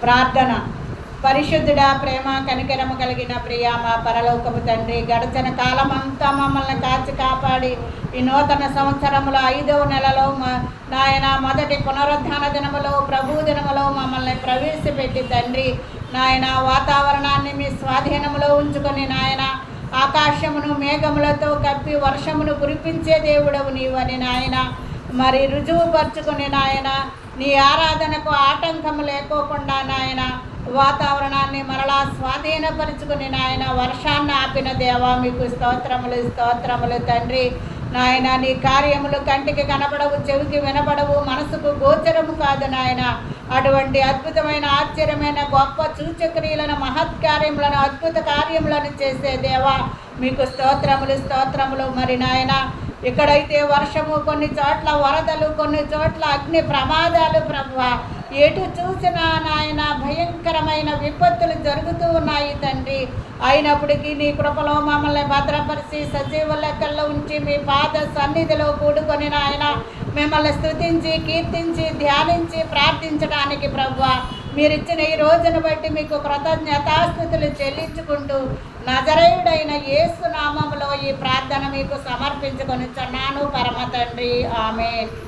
ప్రార్థన. పరిశుద్ధుడా, ప్రేమ కనికరము కలిగిన ప్రియ మా పరలోకపు తండ్రి, గడచిన కాలమంతా మమ్మల్ని కాచి కాపాడి ఈ నూతన సంవత్సరంలో 5వ నెలలో నాయన మొదటి పునరుద్ధాన దినములో ప్రభు దినములో మమ్మల్ని ప్రవేశపెట్టి తండ్రి నాయన వాతావరణాన్ని మీ స్వాధీనములో ఉంచుకొని నాయన ఆకాశమును మేఘములతో కప్పి వర్షమును కురిపించే దేవుడవు నీవని నాయన మరి రుజువుపరుచుకొని నాయన నీ ఆరాధనకు ఆటంకము లేకోకుండా నాయన వాతావరణాన్ని మరలా స్వాధీనపరుచుకుని నాయన వర్షాన్ని ఆపిన దేవా మీకు స్తోత్రములు తండ్రి. నాయన నీ కార్యములు కంటికి కనపడవు, చెవికి వినపడవు, మనసుకు గోచరము కాదు నాయన. అటువంటి అద్భుతమైన ఆశ్చర్యమైన గొప్ప సూచక్రియలను మహత్కార్యములను అద్భుత కార్యములను చేసే దేవా మీకు స్తోత్రములు. మరి నాయన ఎక్కడైతే వర్షము, కొన్ని చోట్ల వరదలు, కొన్ని చోట్ల అగ్ని ప్రమాదాలు ప్రభువా, ఎటు చూసినా నాయన భయంకరమైన విపత్తులు జరుగుతూ ఉన్నాయి తండ్రి. అయినప్పటికీ నీ కృపలో మమ్మల్ని భద్రపరిచి సజీవ లెక్కల్లో ఉంచి మీ పాద సన్నిధిలో కూడుకొని నాయన మిమ్మల్ని స్తుతించి కీర్తించి ధ్యానించి ప్రార్థించడానికి ప్రభువా మీరిచ్చిన ఈ రోజును బట్టి మీకు కృతజ్ఞతాస్తుతులు చెల్లించుకుంటూ నజరేయుడైన యేసు నామములో ఈ ప్రార్థన మీకు సమర్పించుకొనిచున్నాను పరమ తండ్రి. ఆమేన్.